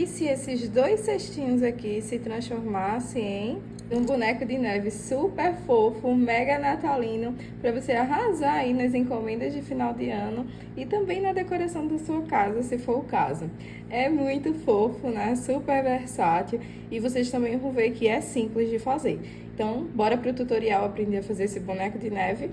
E se esses dois cestinhos aqui se transformassem em um boneco de neve super fofo, mega natalino, para você arrasar aí nas encomendas de final de ano e também na decoração da sua casa, se for o caso. É muito fofo, né? Super versátil e vocês também vão ver que é simples de fazer. Então, bora pro tutorial aprender a fazer esse boneco de neve.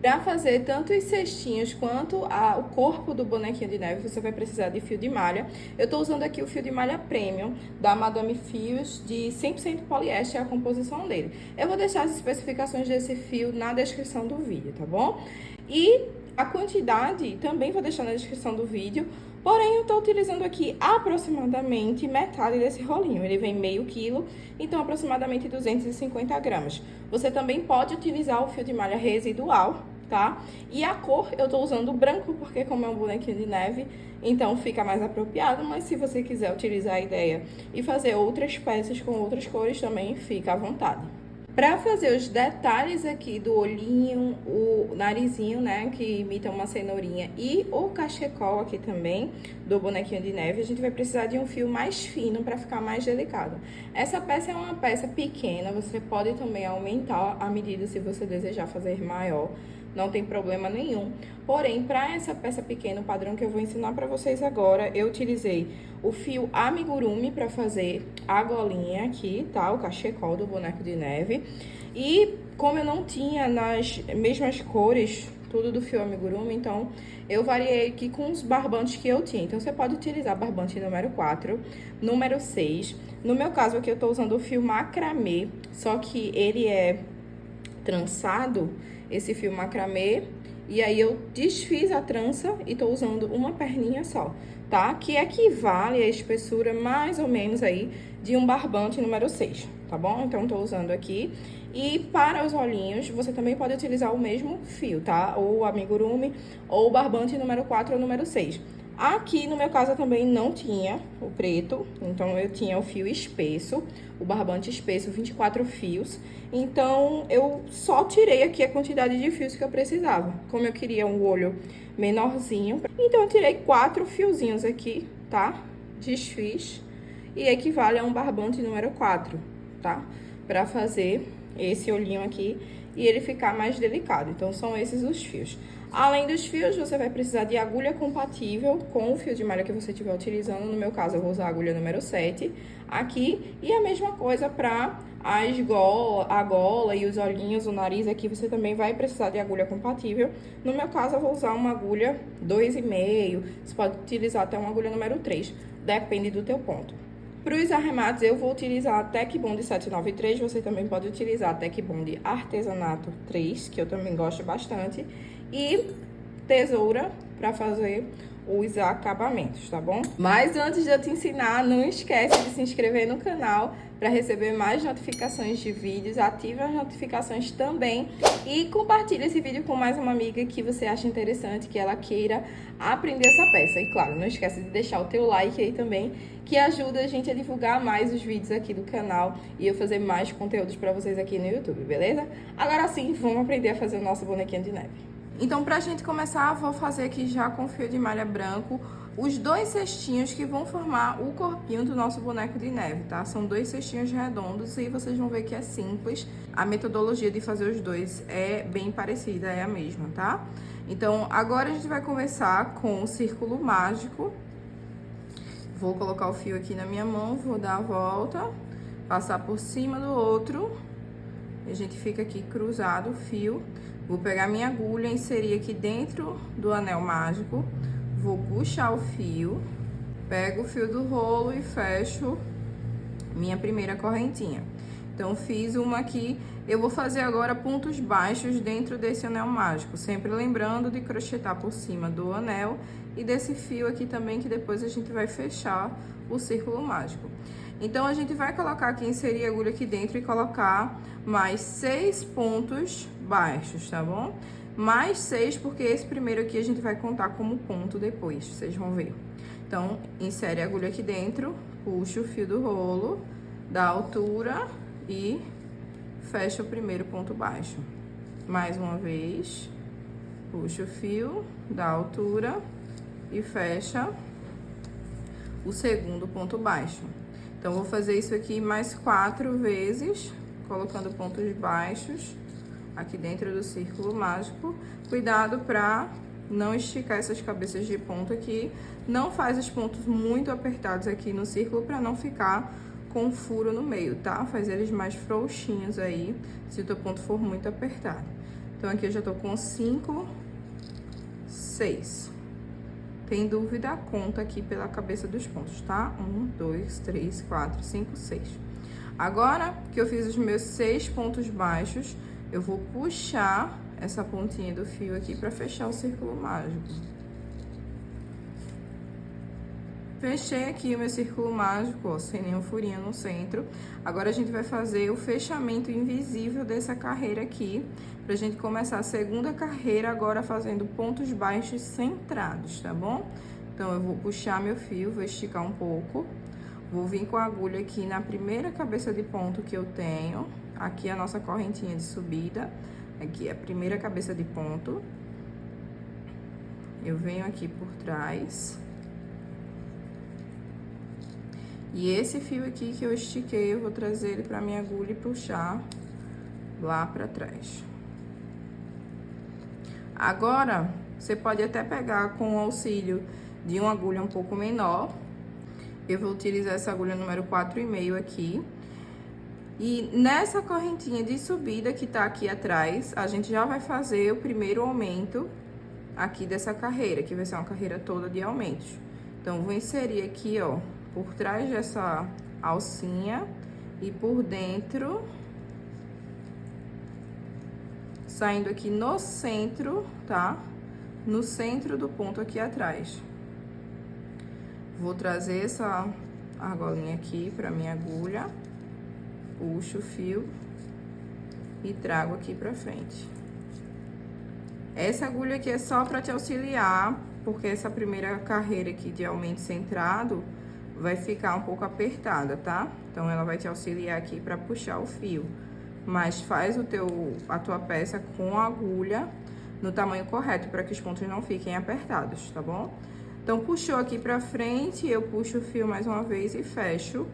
Para fazer tanto os cestinhos quanto o corpo do bonequinho de neve, você vai precisar de fio de malha. Eu estou usando aqui o fio de malha Premium da Madame Fios de 100% poliéster, é a composição dele. Eu vou deixar as especificações desse fio na descrição do vídeo, tá bom? E a quantidade também vou deixar na descrição do vídeo. Porém, eu estou utilizando aqui aproximadamente metade desse rolinho. Ele vem meio quilo, então aproximadamente 250 gramas. Você também pode utilizar o fio de malha residual, tá? E a cor, eu tô usando o branco, porque como é um bonequinho de neve, então fica mais apropriado. Mas se você quiser utilizar a ideia e fazer outras peças com outras cores, também fica à vontade. Para fazer os detalhes aqui do olhinho, o narizinho, né, que imita uma cenourinha, e o cachecol aqui também, do bonequinho de neve, a gente vai precisar de um fio mais fino para ficar mais delicado. Essa peça é uma peça pequena, você pode também aumentar a medida se você desejar fazer maior. Não tem problema nenhum. Porém, para essa peça pequena, o padrão que eu vou ensinar para vocês agora, eu utilizei o fio amigurumi para fazer a golinha aqui, tá? O cachecol do boneco de neve. E como eu não tinha nas mesmas cores, tudo do fio amigurumi, então eu variei aqui com os barbantes que eu tinha. Então, você pode utilizar barbante número 4, número 6. No meu caso aqui, eu tô usando o fio macramê, só que ele é trançado, esse fio macramê, e aí eu desfiz a trança e tô usando uma perninha só, tá? Que equivale à espessura mais ou menos aí de um barbante número 6, tá bom? Então, tô usando aqui. E para os olhinhos, você também pode utilizar o mesmo fio, tá? Ou o amigurumi, ou o barbante número 4 ou número 6. Aqui, no meu caso, eu também não tinha o preto, então eu tinha o fio espesso, o barbante espesso, 24 fios. Então, eu só tirei aqui a quantidade de fios que eu precisava. Como eu queria um olho menorzinho, então eu tirei 4 fiozinhos aqui, tá? Desfiz, e equivale a um barbante número 4, tá? Pra fazer esse olhinho aqui e ele ficar mais delicado. Então, são esses os fios. Além dos fios, você vai precisar de agulha compatível com o fio de malha que você estiver utilizando. No meu caso, eu vou usar a agulha número 7 aqui. E a mesma coisa para a gola e os olhinhos, o nariz aqui, você também vai precisar de agulha compatível. No meu caso, eu vou usar uma agulha 2,5. Você pode utilizar até uma agulha número 3, depende do teu ponto. Para os arremates, eu vou utilizar a Tec Bond 793, você também pode utilizar a Tec Bond Artesanato 3, que eu também gosto bastante, e tesoura para fazer os acabamentos, tá bom? Mas antes de eu te ensinar, não esquece de se inscrever no canal para receber mais notificações de vídeos, ative as notificações também e compartilhe esse vídeo com mais uma amiga que você acha interessante, que ela queira aprender essa peça. E claro, não esquece de deixar o teu like aí também, que ajuda a gente a divulgar mais os vídeos aqui do canal e eu fazer mais conteúdos para vocês aqui no YouTube, beleza? Agora sim, vamos aprender a fazer o nosso bonequinho de neve. Então, pra gente começar, vou fazer aqui já com fio de malha branco os dois cestinhos que vão formar o corpinho do nosso boneco de neve, tá? São dois cestinhos redondos e vocês vão ver que é simples. A metodologia de fazer os dois é bem parecida, é a mesma, tá? Então, agora a gente vai começar com o círculo mágico. Vou colocar o fio aqui na minha mão, vou dar a volta, passar por cima do outro. E a gente fica aqui cruzado o fio. Vou pegar minha agulha, inserir aqui dentro do anel mágico. Vou puxar o fio, pego o fio do rolo e fecho minha primeira correntinha. Então, fiz uma aqui. Eu vou fazer agora pontos baixos dentro desse anel mágico, sempre lembrando de crochetar por cima do anel e desse fio aqui também, que depois a gente vai fechar o círculo mágico. Então, a gente vai colocar aqui, inserir a agulha aqui dentro e colocar mais 6 pontos baixos, tá bom? Mais 6, porque esse primeiro aqui a gente vai contar como ponto depois, vocês vão ver. Então, insere a agulha aqui dentro, puxa o fio do rolo, dá altura e fecha o primeiro ponto baixo. Mais uma vez, puxa o fio, dá altura e fecha o segundo ponto baixo. Então, vou fazer isso aqui mais 4 vezes, colocando pontos baixos aqui dentro do círculo mágico. Cuidado para não esticar essas cabeças de ponto aqui. Não faz os pontos muito apertados aqui no círculo para não ficar com furo no meio, tá? Faz eles mais frouxinhos aí, se o teu ponto for muito apertado. Então, aqui eu já tô com 5, 6. Tem dúvida, conta aqui pela cabeça dos pontos, tá? 1, 2, 3, 4, 5, 6. Agora que eu fiz os meus 6 pontos baixos, eu vou puxar essa pontinha do fio aqui pra fechar o círculo mágico. Fechei aqui o meu círculo mágico, ó, sem nenhum furinho no centro. Agora, a gente vai fazer o fechamento invisível dessa carreira aqui, pra gente começar a segunda carreira agora fazendo pontos baixos centrados, tá bom? Então, eu vou puxar meu fio, vou esticar um pouco, vou vir com a agulha aqui na primeira cabeça de ponto que eu tenho. Aqui a nossa correntinha de subida, aqui é a primeira cabeça de ponto. Eu venho aqui por trás. E esse fio aqui que eu estiquei, eu vou trazer ele pra minha agulha e puxar lá pra trás. Agora, você pode até pegar com o auxílio de uma agulha um pouco menor. Eu vou utilizar essa agulha número 4,5 aqui. E nessa correntinha de subida que tá aqui atrás, a gente já vai fazer o primeiro aumento aqui dessa carreira, que vai ser uma carreira toda de aumentos. Então, vou inserir aqui, ó, por trás dessa alcinha e por dentro, saindo aqui no centro, tá? No centro do ponto aqui atrás. Vou trazer essa argolinha aqui pra minha agulha, puxo o fio e trago aqui pra frente. Essa agulha aqui é só pra te auxiliar, porque essa primeira carreira aqui de aumento centrado vai ficar um pouco apertada, tá? Então, ela vai te auxiliar aqui pra puxar o fio. Mas faz a tua peça com a agulha no tamanho correto, para que os pontos não fiquem apertados, tá bom? Então, puxou aqui pra frente, eu puxo o fio mais uma vez e fecho.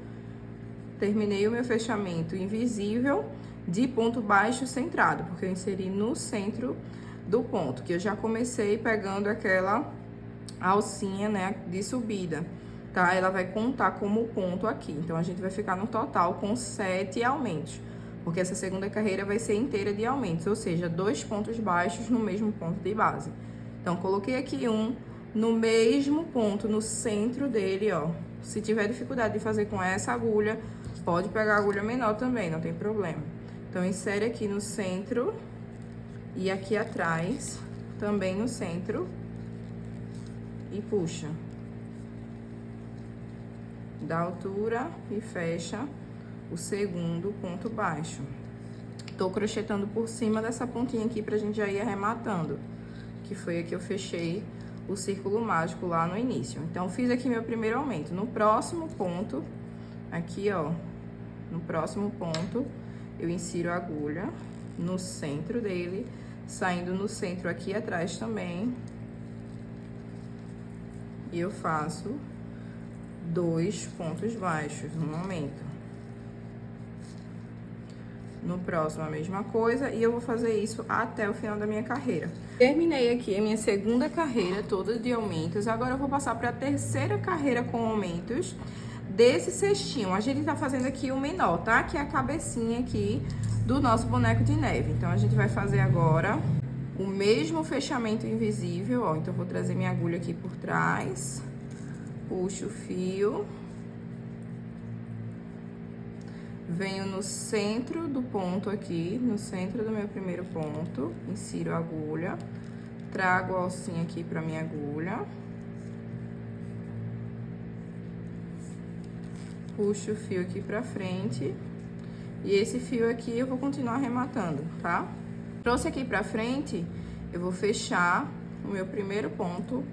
Terminei o meu fechamento invisível de ponto baixo centrado, porque eu inseri no centro do ponto, que eu já comecei pegando aquela alcinha, né, de subida. Tá? Ela vai contar como ponto aqui. Então, a gente vai ficar no total com 7 aumentos. Porque essa segunda carreira vai ser inteira de aumentos, ou seja, 2 pontos baixos no mesmo ponto de base. Então, coloquei aqui um no mesmo ponto, no centro dele, ó. Se tiver dificuldade de fazer com essa agulha, pode pegar a agulha menor também, não tem problema. Então, insere aqui no centro e aqui atrás, também no centro, e puxa. Da altura e fecha o segundo ponto baixo. Tô crochetando por cima dessa pontinha aqui pra gente já ir arrematando, que foi a que eu fechei o círculo mágico lá no início. Então, fiz aqui meu primeiro aumento. No próximo ponto, aqui, ó, no próximo ponto, eu insiro a agulha no centro dele, saindo no centro aqui atrás também. E eu faço 2 pontos baixos no aumento. No próximo, a mesma coisa, e eu vou fazer isso até o final da minha carreira. Terminei aqui a minha segunda carreira toda de aumentos. Agora, eu vou passar para a terceira carreira com aumentos desse cestinho. A gente tá fazendo aqui o menor, tá? Que é a cabecinha aqui do nosso boneco de neve. Então, a gente vai fazer agora o mesmo fechamento invisível, ó. Então, eu vou trazer minha agulha aqui por trás. Puxo o fio, venho no centro do ponto aqui, no centro do meu primeiro ponto, insiro a agulha, trago a alcinha aqui pra minha agulha, puxo o fio aqui pra frente, e esse fio aqui eu vou continuar arrematando, tá? Trouxe aqui pra frente, eu vou fechar o meu primeiro ponto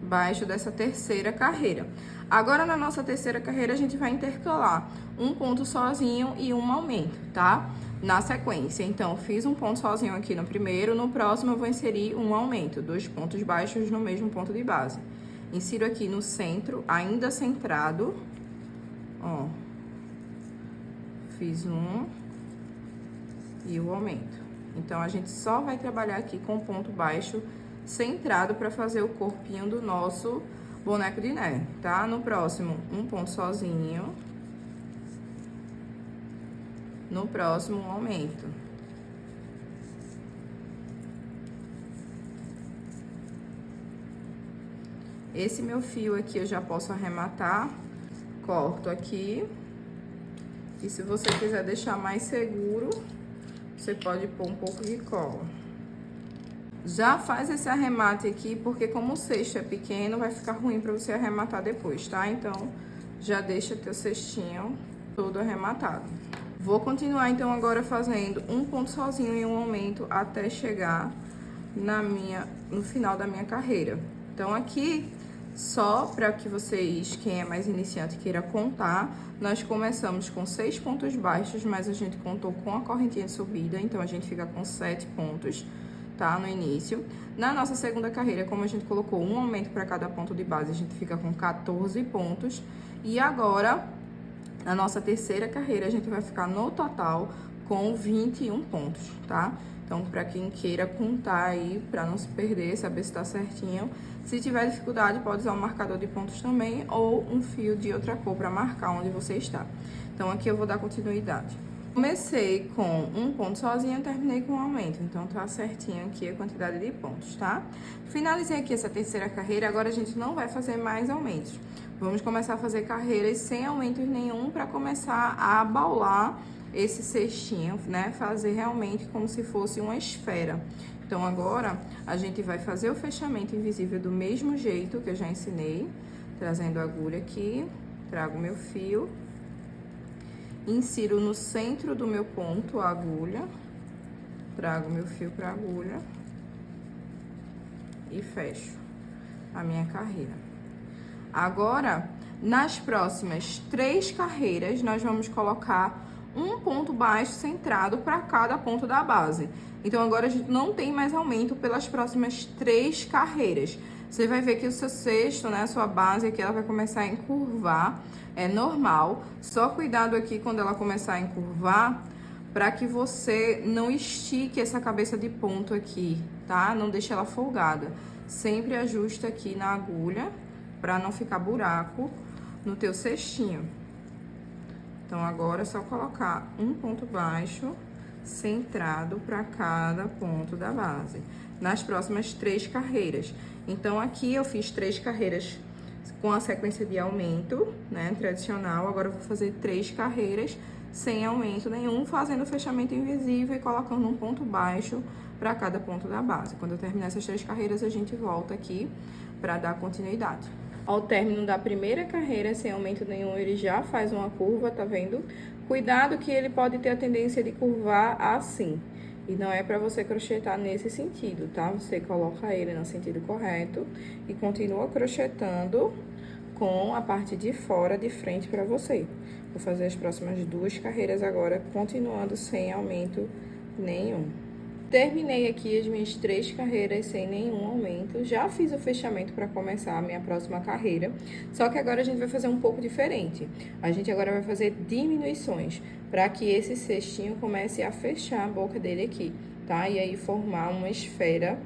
baixo dessa terceira carreira. Agora, na nossa terceira carreira, a gente vai intercalar um ponto sozinho e um aumento, tá? Na sequência. Então, fiz um ponto sozinho aqui no primeiro, no próximo eu vou inserir um aumento, 2 pontos baixos no mesmo ponto de base. Insiro aqui no centro, ainda centrado, ó. Fiz um e o aumento. Então, a gente só vai trabalhar aqui com ponto baixo centrado para fazer o corpinho do nosso boneco de neve, tá? No próximo, um ponto sozinho. No próximo, um aumento. Esse meu fio aqui eu já posso arrematar, corto aqui. E se você quiser deixar mais seguro, você pode pôr um pouco de cola. Já faz esse arremate aqui, porque como o cesto é pequeno, vai ficar ruim pra você arrematar depois, tá? Então, já deixa teu cestinho todo arrematado. Vou continuar, então, agora fazendo um ponto sozinho e um aumento até chegar no final da minha carreira. Então, aqui, só para que vocês, quem é mais iniciante, queira contar, nós começamos com 6 pontos baixos, mas a gente contou com a correntinha de subida, então a gente fica com 7 pontos, tá? No início. Na nossa segunda carreira, como a gente colocou um aumento para cada ponto de base, a gente fica com 14 pontos. E agora, na nossa terceira carreira, a gente vai ficar no total com 21 pontos, tá? Então, para quem queira contar aí, para não se perder, saber se tá certinho. Se tiver dificuldade, pode usar um marcador de pontos também ou um fio de outra cor para marcar onde você está. Então, aqui eu vou dar continuidade. Comecei com um ponto sozinho, terminei com um aumento. Então, tá certinho aqui a quantidade de pontos, tá? Finalizei aqui essa terceira carreira, agora a gente não vai fazer mais aumentos. Vamos começar a fazer carreiras sem aumentos nenhum para começar a abaular esse cestinho, né? Fazer realmente como se fosse uma esfera. Então, agora, a gente vai fazer o fechamento invisível do mesmo jeito que eu já ensinei. Trazendo a agulha aqui, trago meu fio, insiro no centro do meu ponto a agulha, trago meu fio pra agulha e fecho a minha carreira. Agora, nas próximas 3 carreiras, nós vamos colocar um ponto baixo centrado para cada ponto da base. Então, agora a gente não tem mais aumento pelas próximas 3 carreiras. Você vai ver que o seu cesto, né, a sua base aqui, ela vai começar a encurvar, é normal. Só cuidado aqui quando ela começar a encurvar, para que você não estique essa cabeça de ponto aqui, tá? Não deixe ela folgada. Sempre ajusta aqui na agulha, para não ficar buraco no teu cestinho. Então, agora é só colocar um ponto baixo centrado para cada ponto da base, nas próximas 3 carreiras. Então, aqui eu fiz 3 carreiras com a sequência de aumento, né, tradicional. Agora, eu vou fazer 3 carreiras sem aumento nenhum, fazendo o fechamento invisível e colocando um ponto baixo para cada ponto da base. Quando eu terminar essas 3 carreiras, a gente volta aqui para dar continuidade. Ao término da primeira carreira, sem aumento nenhum, ele já faz uma curva, tá vendo? Cuidado que ele pode ter a tendência de curvar assim. E não é para você crochetar nesse sentido, tá? Você coloca ele no sentido correto e continua crochetando com a parte de fora, de frente para você. Vou fazer as próximas 2 carreiras agora, continuando sem aumento nenhum. Terminei aqui as minhas 3 carreiras sem nenhum aumento. Já fiz o fechamento para começar a minha próxima carreira. Só que agora a gente vai fazer um pouco diferente. A gente agora vai fazer diminuições, para que esse cestinho comece a fechar a boca dele aqui, tá? E aí formar uma esfera,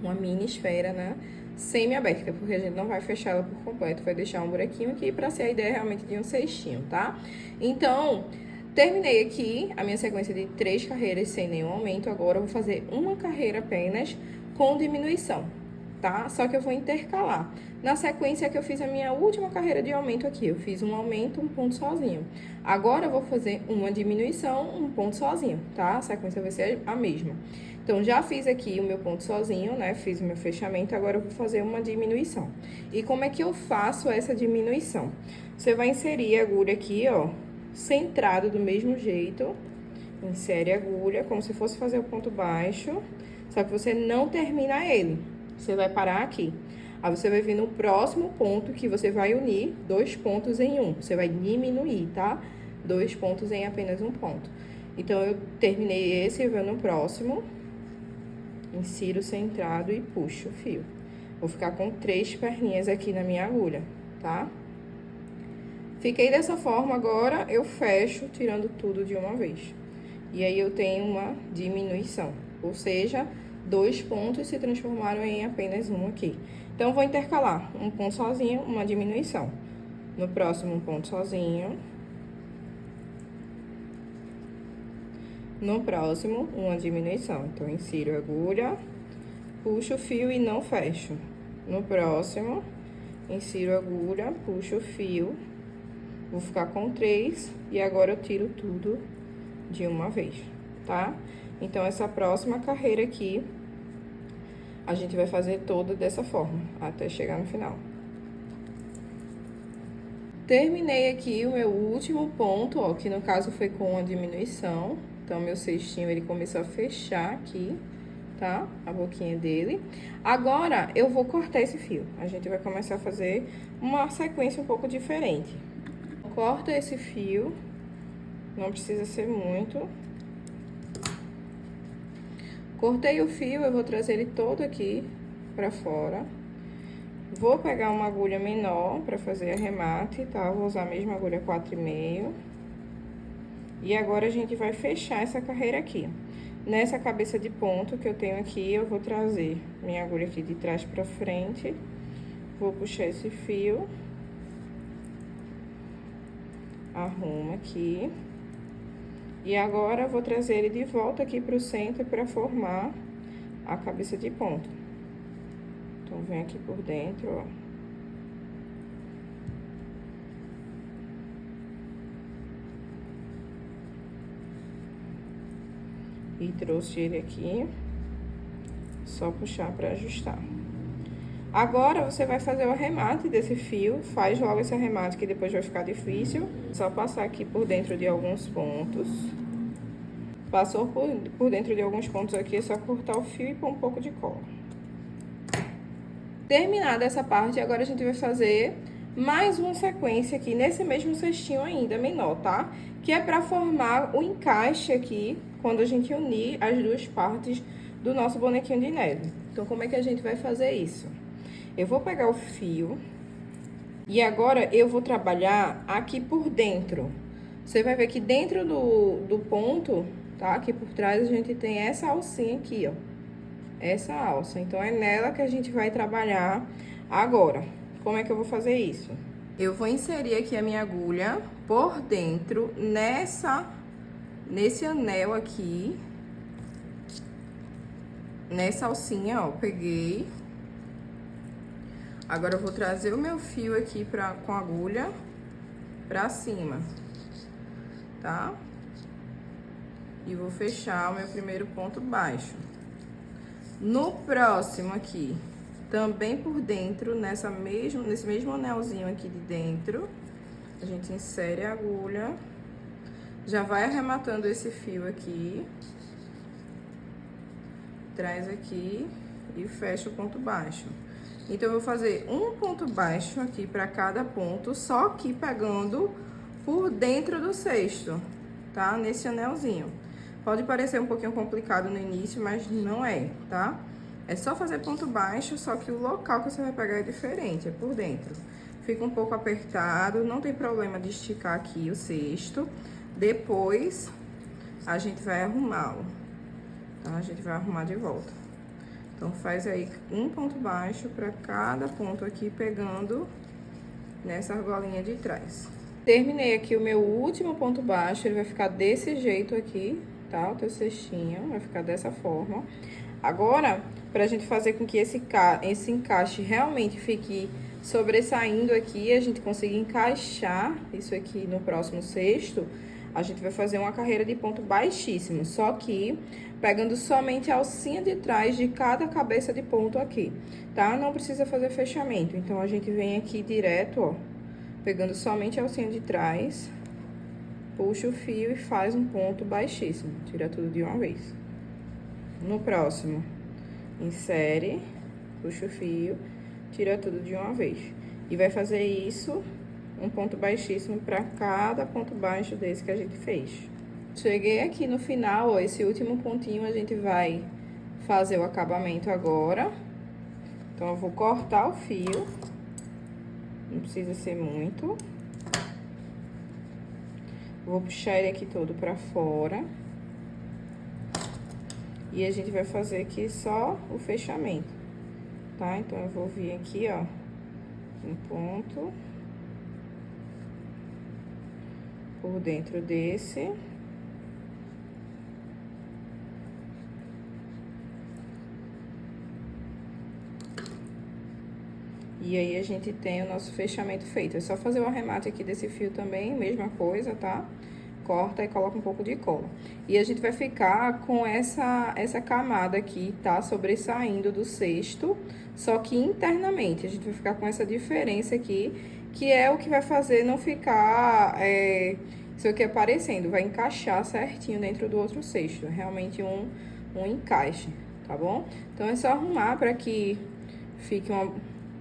uma mini esfera, né? Semi-aberta, porque a gente não vai fechar ela por completo. Vai deixar um buraquinho aqui para ser a ideia realmente de um cestinho, tá? Então, terminei aqui a minha sequência de 3 carreiras sem nenhum aumento. Agora, eu vou fazer uma carreira apenas com diminuição, tá? Só que eu vou intercalar. Na sequência que eu fiz a minha última carreira de aumento aqui, eu fiz um aumento, um ponto sozinho. Agora, eu vou fazer uma diminuição, um ponto sozinho, tá? A sequência vai ser a mesma. Então, já fiz aqui o meu ponto sozinho, né? Fiz o meu fechamento, agora eu vou fazer uma diminuição. E como é que eu faço essa diminuição? Você vai inserir a agulha aqui, ó, centrado do mesmo jeito. Insere a agulha como se fosse fazer o ponto baixo, só que você não termina ele. Você vai parar aqui. Aí você vai vir no próximo ponto que você vai unir 2 pontos em um. Você vai diminuir, tá? 2 pontos em apenas um ponto. Então, eu terminei esse e vou no próximo. Insiro centrado e puxo o fio. Vou ficar com 3 perninhas aqui na minha agulha, tá? Fiquei dessa forma, agora eu fecho, tirando tudo de uma vez. E aí, eu tenho uma diminuição, ou seja, 2 pontos se transformaram em apenas um aqui. Então, vou intercalar um ponto sozinho, uma diminuição. No próximo, um ponto sozinho. No próximo, uma diminuição. Então, insiro a agulha, puxo o fio e não fecho. No próximo, insiro a agulha, puxo o fio, vou ficar com 3 e agora eu tiro tudo de uma vez, tá? Então, essa próxima carreira aqui, a gente vai fazer toda dessa forma, até chegar no final. Terminei aqui o meu último ponto, ó, que no caso foi com a diminuição. Então, meu cestinho, ele começou a fechar aqui, tá? A boquinha dele. Agora, eu vou cortar esse fio. A gente vai começar a fazer uma sequência um pouco diferente. Corta esse fio, não precisa ser muito. Cortei o fio, eu vou trazer ele todo aqui pra fora. Vou pegar uma agulha menor pra fazer arremate, tá? Vou usar a mesma agulha 4,5. E agora, a gente vai fechar essa carreira aqui. Nessa cabeça de ponto que eu tenho aqui, eu vou trazer minha agulha aqui de trás pra frente. Vou puxar esse fio. Arrumo aqui. E agora, eu vou trazer ele de volta aqui pro centro pra formar a cabeça de ponto. Então, vem aqui por dentro, ó. E trouxe ele aqui, só puxar pra ajustar. Agora, você vai fazer o arremate desse fio, faz logo esse arremate que depois vai ficar difícil. Só passar aqui por dentro de alguns pontos. Passou por dentro de alguns pontos aqui, é só cortar o fio e pôr um pouco de cola. Terminada essa parte, agora a gente vai fazer mais uma sequência aqui nesse mesmo cestinho ainda, menor, tá? Que é pra formar o encaixe aqui, quando a gente unir as duas partes do nosso bonequinho de neve. Então, como é que a gente vai fazer isso? Eu vou pegar o fio e agora eu vou trabalhar aqui por dentro. Você vai ver que dentro do ponto, tá? Aqui por trás a gente tem essa alcinha aqui, ó. Essa alça. Então, é nela que a gente vai trabalhar agora. Como é que eu vou fazer isso? Eu vou inserir aqui a minha agulha por dentro nesse anel aqui. Nessa alcinha, ó, peguei. Agora, eu vou trazer o meu fio aqui com a agulha pra cima, tá? E vou fechar o meu primeiro ponto baixo. No próximo aqui, também por dentro, nesse mesmo anelzinho aqui de dentro, a gente insere a agulha, já vai arrematando esse fio aqui, traz aqui e fecha o ponto baixo. Então, eu vou fazer um ponto baixo aqui pra cada ponto, só que pegando por dentro do cesto, tá? Nesse anelzinho. Pode parecer um pouquinho complicado no início, mas não é, tá? É só fazer ponto baixo, só que o local que você vai pegar é diferente, é por dentro. Fica um pouco apertado, não tem problema de esticar aqui o cesto. Depois, a gente vai arrumá-lo, tá? A gente vai arrumar de volta. Então, faz aí um ponto baixo pra cada ponto aqui, pegando nessa argolinha de trás. Terminei aqui o meu último ponto baixo, ele vai ficar desse jeito aqui, tá? O teu cestinho vai ficar dessa forma. Agora, pra gente fazer com que esse encaixe realmente fique sobressaindo aqui, a gente consiga encaixar isso aqui no próximo cesto, a gente vai fazer uma carreira de ponto baixíssimo, só que pegando somente a alcinha de trás de cada cabeça de ponto aqui, tá? Não precisa fazer fechamento, então, a gente vem aqui direto, ó, pegando somente a alcinha de trás, puxa o fio e faz um ponto baixíssimo, tira tudo de uma vez. No próximo, insere, puxa o fio, tira tudo de uma vez. E vai fazer isso, um ponto baixíssimo para cada ponto baixo desse que a gente fez. Cheguei aqui no final, ó, esse último pontinho a gente vai fazer o acabamento agora. Então, eu vou cortar o fio. Não precisa ser muito. Vou puxar ele aqui todo pra fora. E a gente vai fazer aqui só o fechamento, tá? Então, eu vou vir aqui, ó, um ponto por dentro desse. E aí, a gente tem o nosso fechamento feito. É só fazer o arremate aqui desse fio também, mesma coisa, tá? Corta e coloca um pouco de cola. E a gente vai ficar com essa camada aqui, tá? Sobressaindo do cesto, só que internamente. A gente vai ficar com essa diferença aqui, que é o que vai fazer não ficar isso aqui aparecendo. Vai encaixar certinho dentro do outro cesto. Realmente um encaixe, tá bom? Então, é só arrumar para que fique uma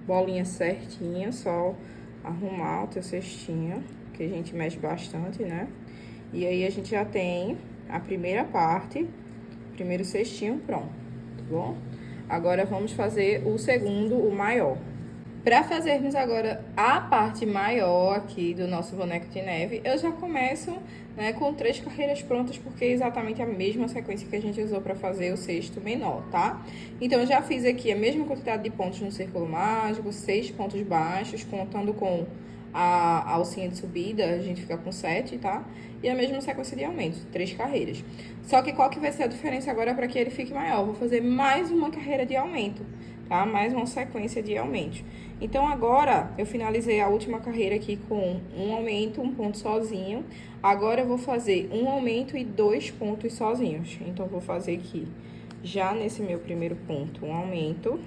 bolinha certinha, só arrumar o teu cestinho, que a gente mexe bastante, né? E aí, a gente já tem a primeira parte, primeiro cestinho pronto, tá bom? Agora, vamos fazer o segundo, o maior. Para fazermos agora a parte maior aqui do nosso boneco de neve, eu já começo, né, com 3 carreiras prontas, porque é exatamente a mesma sequência que a gente usou para fazer o cesto menor, tá? Então, eu já fiz aqui a mesma quantidade de pontos no círculo mágico, 6 pontos baixos, contando com a alcinha de subida, a gente fica com 7, tá? E a mesma sequência de aumento, 3 carreiras. Só que qual que vai ser a diferença agora para que ele fique maior? Vou fazer mais uma carreira de aumento, tá? Mais uma sequência de aumentos. Então, agora, eu finalizei a última carreira aqui com um aumento, um ponto sozinho. Agora, eu vou fazer um aumento e 2 pontos sozinhos. Então, vou fazer aqui, já nesse meu primeiro ponto, um aumento.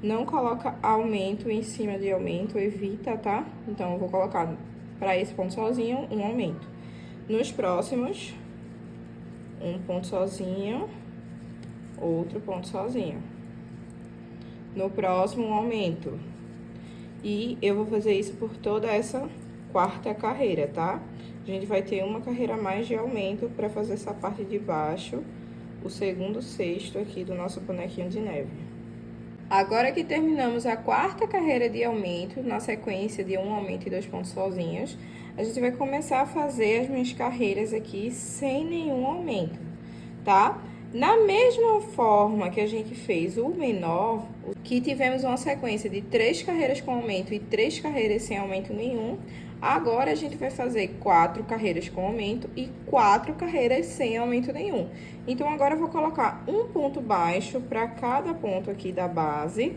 Não coloca aumento em cima de aumento, evita, tá? Então, eu vou colocar para esse ponto sozinho, um aumento. Nos próximos, um ponto sozinho, outro ponto sozinho. No próximo, um aumento. E eu vou fazer isso por toda essa quarta carreira, tá? A gente vai ter uma carreira a mais de aumento para fazer essa parte de baixo, o segundo cesto aqui do nosso bonequinho de neve. Agora que terminamos a quarta carreira de aumento, na sequência de um aumento e 2 pontos sozinhos, a gente vai começar a fazer as minhas carreiras aqui sem nenhum aumento, tá? Na mesma forma que a gente fez o menor, que tivemos uma sequência de 3 carreiras com aumento e 3 carreiras sem aumento nenhum, agora a gente vai fazer 4 carreiras com aumento e 4 carreiras sem aumento nenhum. Então, agora eu vou colocar um ponto baixo para cada ponto aqui da base,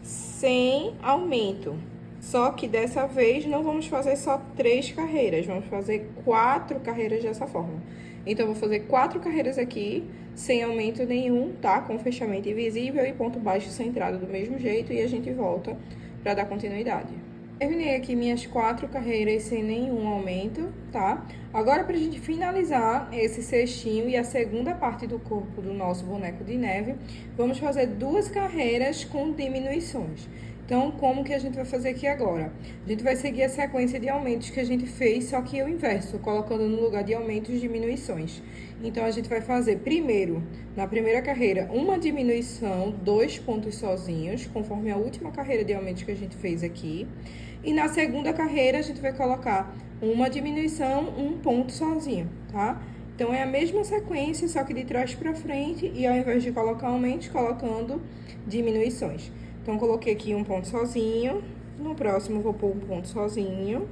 sem aumento. Só que dessa vez não vamos fazer só 3 carreiras, vamos fazer 4 carreiras dessa forma. Então, eu vou fazer 4 carreiras aqui, sem aumento nenhum, tá? Com fechamento invisível e ponto baixo centrado do mesmo jeito, e a gente volta para dar continuidade. Terminei aqui minhas 4 carreiras sem nenhum aumento, tá? Agora, pra gente finalizar esse cestinho e a segunda parte do corpo do nosso boneco de neve, vamos fazer 2 carreiras com diminuições. Então, como que a gente vai fazer aqui agora? A gente vai seguir a sequência de aumentos que a gente fez, só que o inverso, colocando no lugar de aumentos, diminuições. Então, a gente vai fazer primeiro, na primeira carreira, uma diminuição, 2 pontos sozinhos, conforme a última carreira de aumentos que a gente fez aqui. E na segunda carreira, a gente vai colocar uma diminuição, um ponto sozinho, tá? Então, é a mesma sequência, só que de trás pra frente, e ao invés de colocar aumentos, colocando diminuições. Então, coloquei aqui um ponto sozinho. No próximo, vou pôr um ponto sozinho.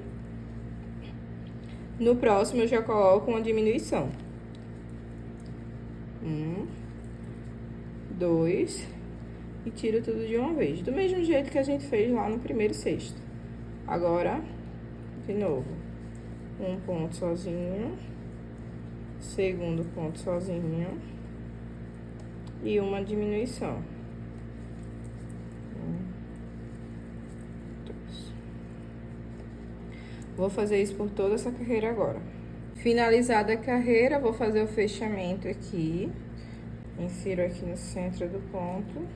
No próximo, eu já coloco uma diminuição. 1, 2, e tiro tudo de uma vez. Do mesmo jeito que a gente fez lá no primeiro cesto. Agora, de novo, um ponto sozinho. Segundo ponto sozinho. E uma diminuição. Vou fazer isso por toda essa carreira agora. Finalizada a carreira, vou fazer o fechamento aqui. Insiro aqui no centro do ponto.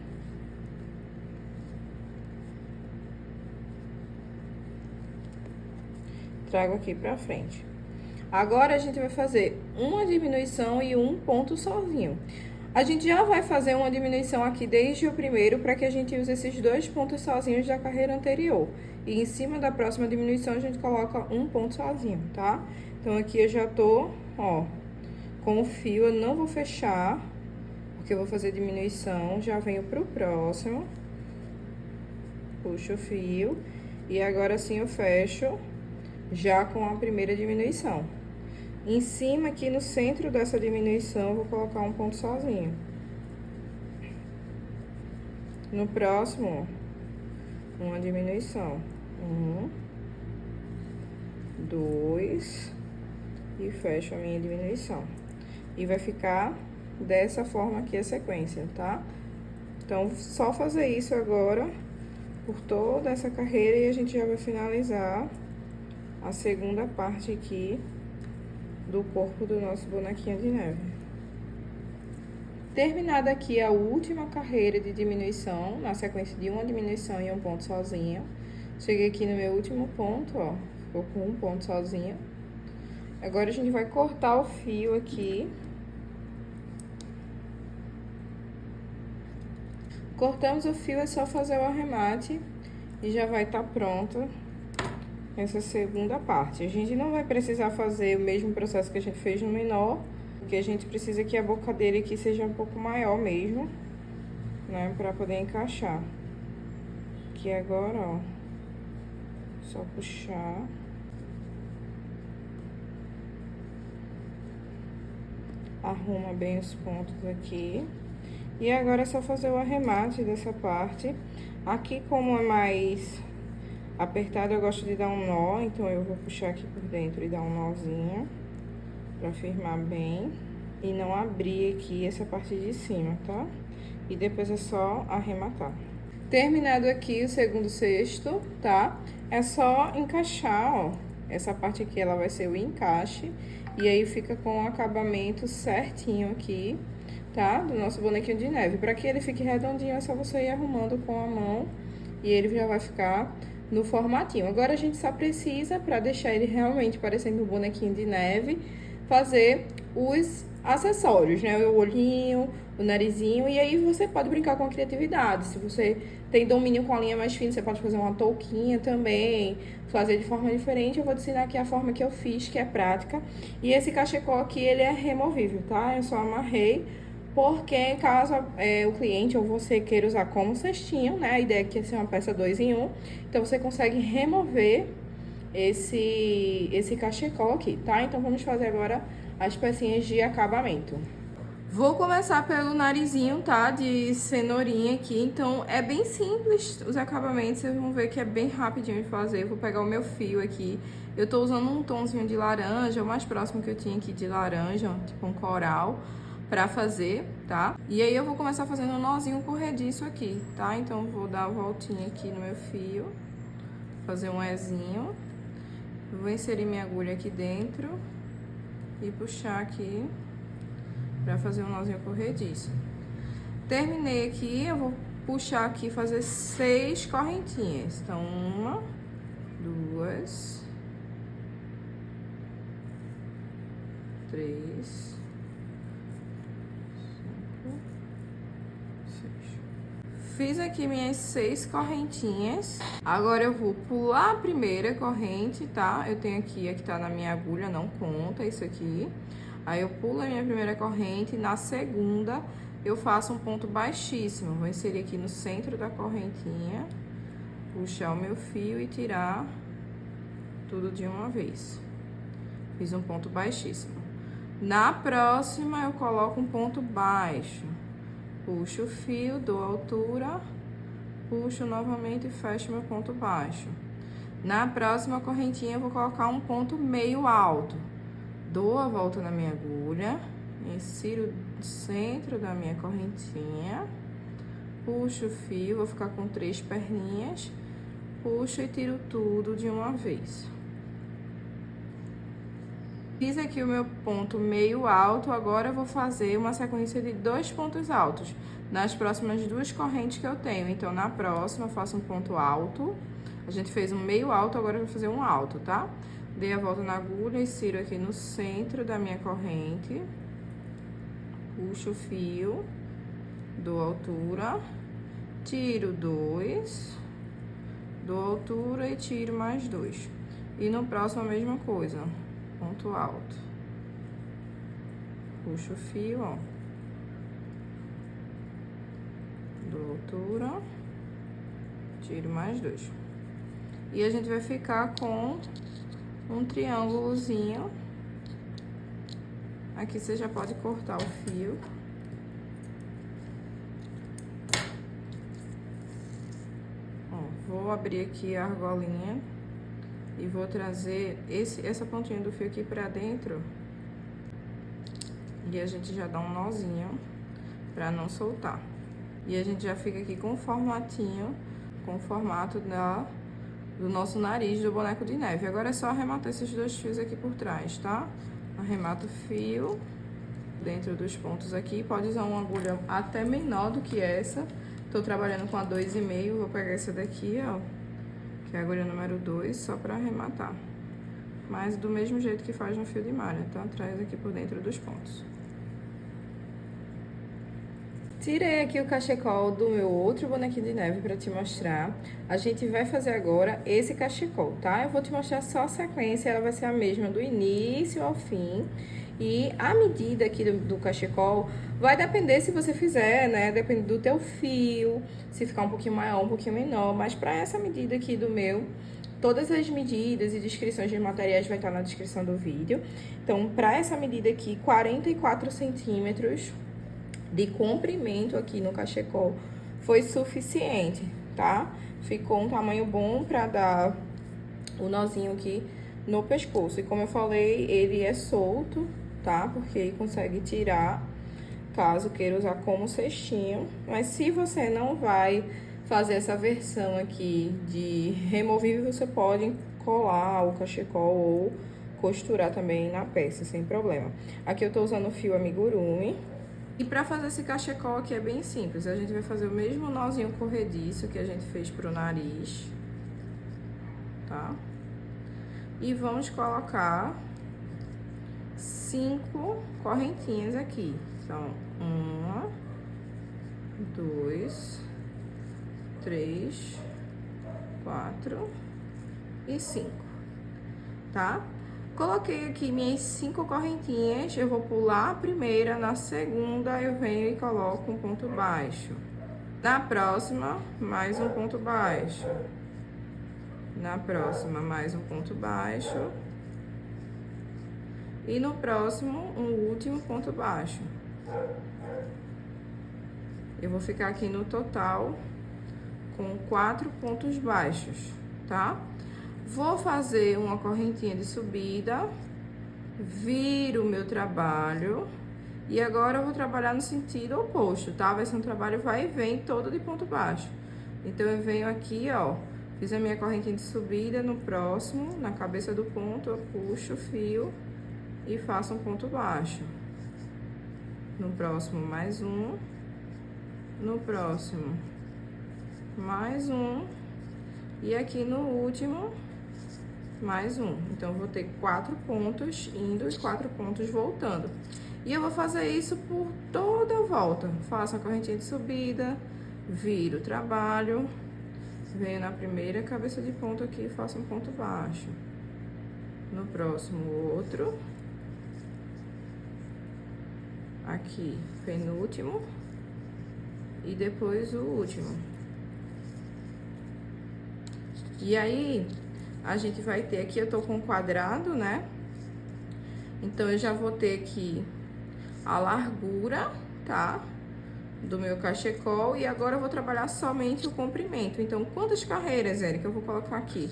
Trago aqui pra frente. Agora, a gente vai fazer uma diminuição e um ponto sozinho. A gente já vai fazer uma diminuição aqui desde o primeiro, para que a gente use esses 2 pontos sozinhos da carreira anterior. E em cima da próxima diminuição, a gente coloca um ponto sozinho, tá? Então, aqui eu já tô, ó, com o fio, eu não vou fechar, porque eu vou fazer diminuição, já venho pro próximo. Puxo o fio, e agora sim eu fecho, já com a primeira diminuição. Em cima, aqui no centro dessa diminuição, eu vou colocar um ponto sozinho. No próximo, uma diminuição. 1, 2, e fecho a minha diminuição. E vai ficar dessa forma aqui a sequência, tá? Então, só fazer isso agora por toda essa carreira e a gente já vai finalizar a segunda parte aqui do corpo do nosso bonequinho de neve. Terminada aqui a última carreira de diminuição, na sequência de uma diminuição e um ponto sozinho. Cheguei aqui no meu último ponto, ó, ficou com um ponto sozinho. Agora, a gente vai cortar o fio aqui. Cortamos o fio, é só fazer o arremate e já vai estar pronta essa segunda parte. A gente não vai precisar fazer o mesmo processo que a gente fez no menor, porque a gente precisa que a boca dele aqui seja um pouco maior mesmo, né, pra poder encaixar. Aqui agora, ó, só puxar. Arruma bem os pontos aqui. E agora é só fazer o arremate dessa parte. Aqui, como é mais apertado, eu gosto de dar um nó, então eu vou puxar aqui por dentro e dar um nozinho pra firmar bem e não abrir aqui essa parte de cima, tá? E depois é só arrematar. Terminado aqui o segundo cesto, tá? É só encaixar, ó. Essa parte aqui, ela vai ser o encaixe. E aí, fica com o acabamento certinho aqui, tá? Do nosso bonequinho de neve. Pra que ele fique redondinho, é só você ir arrumando com a mão. E ele já vai ficar no formatinho. Agora, a gente só precisa, pra deixar ele realmente parecendo um bonequinho de neve, fazer os acessórios, né? O olhinho, o narizinho, e aí você pode brincar com a criatividade. Se você tem domínio com a linha mais fina, você pode fazer uma touquinha também, fazer de forma diferente. Eu vou te ensinar aqui a forma que eu fiz, que é prática. E esse cachecol aqui, ele é removível, tá? Eu só amarrei, porque caso o cliente ou você queira usar como cestinho, né? A ideia aqui é ser uma peça 2 em 1. Então, você consegue remover esse cachecol aqui, tá? Então, vamos fazer agora as pecinhas de acabamento. Vou começar pelo narizinho, tá? De cenourinha aqui. Então, é bem simples os acabamentos. Vocês vão ver que é bem rapidinho de fazer. Eu vou pegar o meu fio aqui. Eu tô usando um tomzinho de laranja, o mais próximo que eu tinha aqui de laranja, tipo um coral, pra fazer, tá? E aí, eu vou começar fazendo um nozinho corrediço aqui, tá? Então, vou dar a voltinha aqui no meu fio, fazer um ezinho. Vou inserir minha agulha aqui dentro e puxar aqui pra fazer um nozinho corrediço. Terminei aqui, eu vou puxar aqui e fazer 6 correntinhas. Então, 1, 2, 3, 5, 6. Fiz aqui minhas 6 correntinhas. Agora, eu vou pular a primeira corrente, tá? Eu tenho aqui, a que tá na minha agulha, não conta isso aqui. Aí, eu pulo a minha primeira corrente, na segunda, eu faço um ponto baixíssimo. Vou inserir aqui no centro da correntinha, puxar o meu fio e tirar tudo de uma vez. Fiz um ponto baixíssimo. Na próxima, eu coloco um ponto baixo. Puxo o fio, dou altura, puxo novamente e fecho meu ponto baixo. Na próxima correntinha, eu vou colocar um ponto meio alto. Dou a volta na minha agulha, insiro o centro da minha correntinha, puxo o fio, vou ficar com 3 perninhas, puxo e tiro tudo de uma vez. Fiz aqui o meu ponto meio alto, agora eu vou fazer uma sequência de 2 pontos altos nas próximas 2 correntes que eu tenho. Então, na próxima, eu faço um ponto alto. A gente fez um meio alto, agora eu vou fazer um alto, tá? Dei a volta na agulha, insiro aqui no centro da minha corrente. puxo o fio, dou altura, tiro 2, dou altura e tiro mais 2. E no próximo a mesma coisa, ponto alto. Puxo o fio, ó. Dou altura, tiro mais 2. E a gente vai ficar com um triângulozinho. Aqui você já pode cortar o fio. Ó, vou abrir aqui a argolinha e vou trazer essa pontinha do fio aqui pra dentro. E a gente já dá um nozinho pra não soltar. E a gente já fica aqui com o formatinho, com o formato do nosso nariz do boneco de neve. Agora é só arrematar esses 2 fios aqui por trás, tá? Arremata o fio dentro dos pontos aqui. Pode usar uma agulha até menor do que essa. Tô trabalhando com a 2,5, vou pegar essa daqui, ó, que é a agulha número 2, só pra arrematar. Mas do mesmo jeito que faz no fio de malha, tá? Traz aqui por dentro dos pontos. Tirei aqui o cachecol do meu outro bonequinho de neve pra te mostrar. A gente vai fazer agora esse cachecol, tá? Eu vou te mostrar só a sequência, ela vai ser a mesma do início ao fim. E a medida aqui do cachecol vai depender se você fizer, né? Depende do teu fio, se ficar um pouquinho maior, um pouquinho menor. Mas pra essa medida aqui do meu, todas as medidas e descrições de materiais vai estar na descrição do vídeo. Então, pra essa medida aqui, 44 centímetros de comprimento aqui no cachecol foi suficiente, tá? Ficou um tamanho bom pra dar o nozinho aqui no pescoço. E como eu falei, ele é solto, tá? Porque aí consegue tirar, caso queira usar como cestinho. Mas se você não vai fazer essa versão aqui de removível, você pode colar o cachecol ou costurar também na peça, sem problema. Aqui eu tô usando o fio amigurumi. E pra fazer esse cachecol aqui é bem simples. A gente vai fazer o mesmo nozinho corrediço que a gente fez pro nariz, tá? E vamos colocar 5 correntinhas aqui. Então, 1, 2, 3, 4 e 5, tá? Coloquei aqui minhas 5 correntinhas, eu vou pular a primeira, na segunda eu venho e coloco um ponto baixo. Na próxima, mais um ponto baixo. Na próxima, mais um ponto baixo. E no próximo, um último ponto baixo. Eu vou ficar aqui no total com 4 pontos baixos, tá? Vou fazer uma correntinha de subida, viro o meu trabalho e agora eu vou trabalhar no sentido oposto, tá? Vai ser um trabalho vai e vem todo de ponto baixo. Então, eu venho aqui, ó, fiz a minha correntinha de subida, no próximo, na cabeça do ponto, eu puxo o fio e faço um ponto baixo. No próximo, mais um. No próximo, mais um. E aqui no último, mais um. Então, eu vou ter 4 pontos indo e 4 pontos voltando. E eu vou fazer isso por toda a volta. Faço a correntinha de subida, viro o trabalho, venho na primeira cabeça de ponto aqui e faço um ponto baixo. No próximo, outro. Aqui, penúltimo. E depois o último. E aí, a gente vai ter aqui, eu tô com um quadrado, né? Então, eu já vou ter aqui a largura, tá? Do meu cachecol. E agora eu vou trabalhar somente o comprimento. Então, quantas carreiras, Érica, eu vou colocar aqui?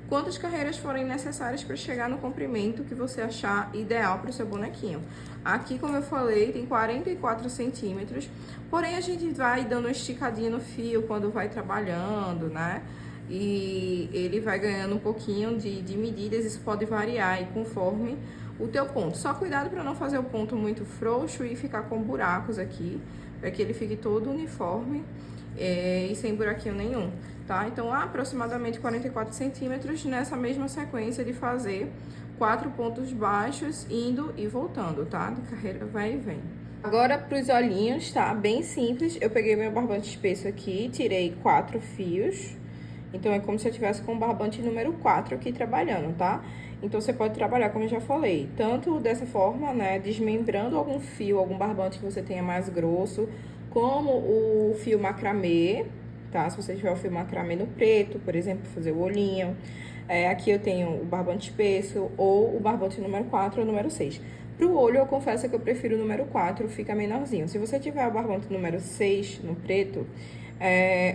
Quantas carreiras forem necessárias para chegar no comprimento que você achar ideal para o seu bonequinho. Aqui, como eu falei, tem 44 centímetros. Porém, a gente vai dando uma esticadinha no fio quando vai trabalhando, né? E ele vai ganhando um pouquinho de medidas, isso pode variar aí conforme o teu ponto. Só cuidado para não fazer o ponto muito frouxo e ficar com buracos aqui, para que ele fique todo uniforme e sem buraquinho nenhum, tá? Então, aproximadamente 44 centímetros nessa mesma sequência de fazer 4 pontos baixos indo e voltando, tá? De carreira vai e vem. Agora, pros olhinhos, tá? Bem simples. Eu peguei meu barbante espesso aqui, tirei 4 fios. Então, é como se eu tivesse com o barbante número 4 aqui trabalhando, tá? Então, você pode trabalhar, como eu já falei, tanto dessa forma, né? Desmembrando algum fio, algum barbante que você tenha mais grosso, como o fio macramê, tá? Se você tiver o fio macramê no preto, por exemplo, fazer o olhinho. Aqui eu tenho o barbante espesso, ou o barbante número 4 ou número 6. Pro olho, eu confesso que eu prefiro o número 4, fica menorzinho. Se você tiver o barbante número 6 no preto,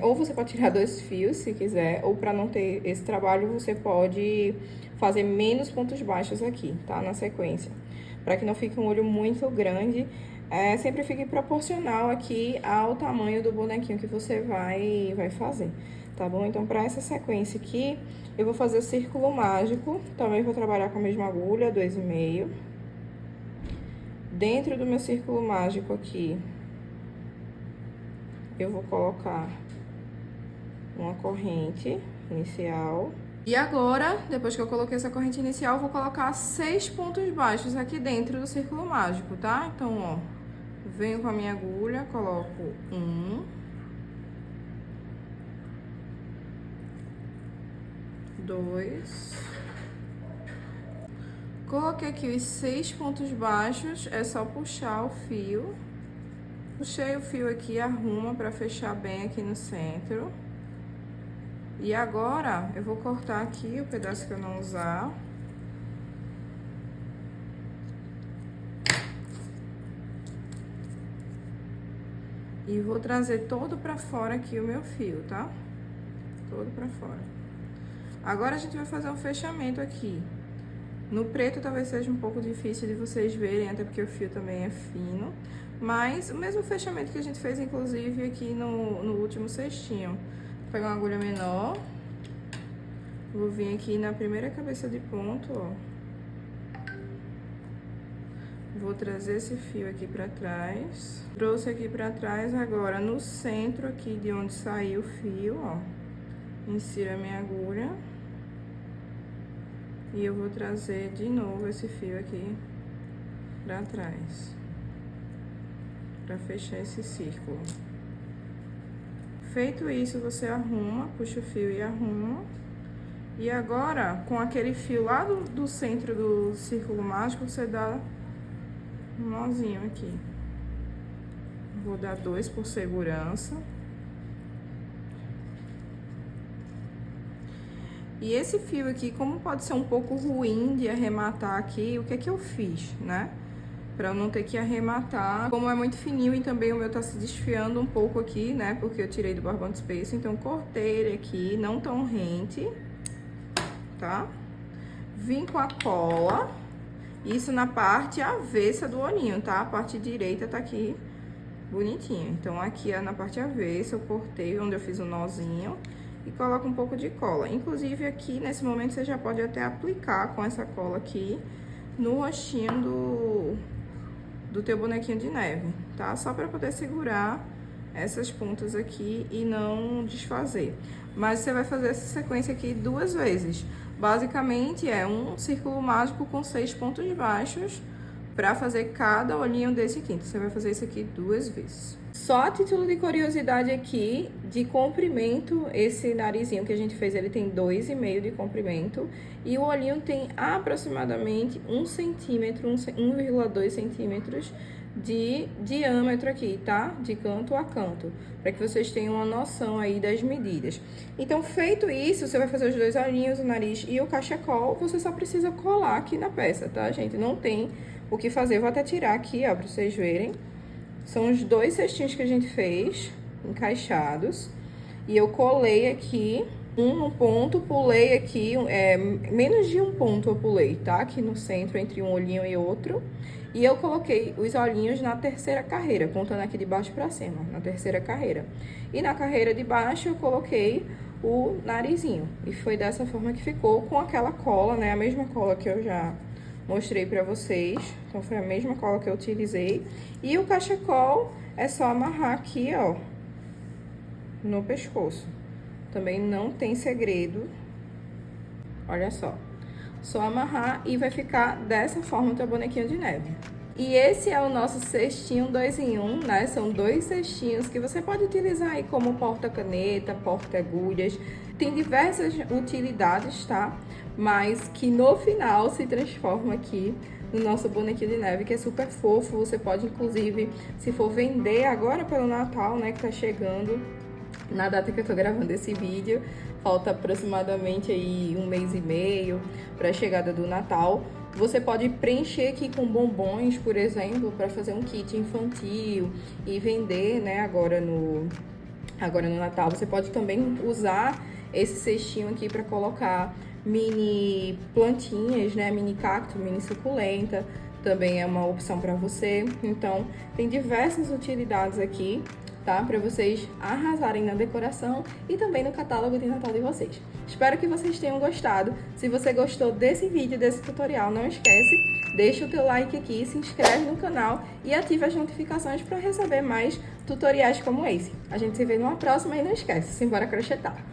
ou você pode tirar 2 fios, se quiser, ou para não ter esse trabalho, você pode fazer menos pontos baixos aqui, tá? Na sequência. Para que não fique um olho muito grande, sempre fique proporcional aqui ao tamanho do bonequinho que você vai fazer, tá bom? Então, para essa sequência aqui, eu vou fazer o círculo mágico, também vou trabalhar com a mesma agulha, 2,5. Dentro do meu círculo mágico aqui, eu vou colocar uma corrente inicial. E agora, depois que eu coloquei essa corrente inicial, eu vou colocar 6 pontos baixos aqui dentro do círculo mágico, tá? Então, ó, venho com a minha agulha, coloco 1, 2... Coloquei aqui os 6 pontos baixos, é só puxar o fio. Puxei o fio aqui, arruma pra fechar bem aqui no centro. E agora, eu vou cortar aqui o pedaço que eu não usar. E vou trazer todo pra fora aqui o meu fio, tá? Todo pra fora. Agora, a gente vai fazer um fechamento aqui. No preto talvez seja um pouco difícil de vocês verem, até porque o fio também é fino. Mas o mesmo fechamento que a gente fez, inclusive, aqui no último cestinho. Vou pegar uma agulha menor. Vou vir aqui na primeira cabeça de ponto, ó. Vou trazer esse fio aqui pra trás. Trouxe aqui pra trás, agora no centro aqui de onde saiu o fio, ó. Insiro a minha agulha. E eu vou trazer de novo esse fio aqui pra trás, pra fechar esse círculo. Feito isso, você arruma, puxa o fio e arruma. E agora, com aquele fio lá do centro do círculo mágico, você dá um nozinho aqui. Vou dar 2 por segurança. E esse fio aqui, como pode ser um pouco ruim de arrematar aqui, o que é que eu fiz, né? Pra eu não ter que arrematar. Como é muito fininho e também o meu tá se desfiando um pouco aqui, né? Porque eu tirei do barbante espesso, então cortei ele aqui, não tão rente, tá? Vim com a cola, isso na parte avessa do olhinho, tá? A parte direita tá aqui bonitinha. Então, aqui na parte avessa, eu cortei onde eu fiz o nozinho. E coloca um pouco de cola. Inclusive, aqui, nesse momento, você já pode até aplicar com essa cola aqui no rostinho do teu bonequinho de neve, tá? Só pra poder segurar essas pontas aqui e não desfazer. Mas você vai fazer essa sequência aqui 2 vezes. Basicamente, é um círculo mágico com 6 pontos baixos pra fazer cada olhinho desse aqui. Então, você vai fazer isso aqui 2 vezes. Só a título de curiosidade aqui, de comprimento, esse narizinho que a gente fez, ele tem 2,5 de comprimento. E o olhinho tem aproximadamente 1 centímetro, 1,2 centímetros de diâmetro aqui, tá? De canto a canto, para que vocês tenham uma noção aí das medidas. Então, feito isso, você vai fazer os 2 olhinhos, o nariz e o cachecol, você só precisa colar aqui na peça, tá, gente? Não tem o que fazer. Eu vou até tirar aqui, ó, pra vocês verem. São os 2 cestinhos que a gente fez, encaixados. E eu colei aqui um ponto, pulei aqui, menos de 1 ponto eu pulei, tá? Aqui no centro, entre um olhinho e outro. E eu coloquei os olhinhos na terceira carreira, contando aqui de baixo pra cima, na terceira carreira. E na carreira de baixo eu coloquei o narizinho. E foi dessa forma que ficou, com aquela cola, né? A mesma cola que eu já mostrei pra vocês. Então, foi a mesma cola que eu utilizei. E o cachecol é só amarrar aqui, ó, no pescoço. Também não tem segredo. Olha só. Só amarrar e vai ficar dessa forma o teu bonequinho de neve. E esse é o nosso cestinho 2 em 1, né? São 2 cestinhos que você pode utilizar aí como porta-caneta, porta-agulhas. Tem diversas utilidades, tá? Mas que no final se transforma aqui no nosso bonequinho de neve, que é super fofo. Você pode, inclusive, se for vender agora pelo Natal, né, que tá chegando, na data que eu tô gravando esse vídeo, falta aproximadamente aí 1 mês e meio para a chegada do Natal. Você pode preencher aqui com bombons, por exemplo, para fazer um kit infantil e vender, né, agora no Natal. Você pode também usar esse cestinho aqui para colocar mini plantinhas, né, mini cacto, mini suculenta. Também é uma opção para você. Então, tem diversas utilidades aqui, tá? Para vocês arrasarem na decoração e também no catálogo de Natal de vocês. Espero que vocês tenham gostado. Se você gostou desse vídeo, desse tutorial, não esquece, deixa o teu like aqui, se inscreve no canal e ativa as notificações para receber mais tutoriais como esse. A gente se vê numa próxima e não esquece, simbora crochetar!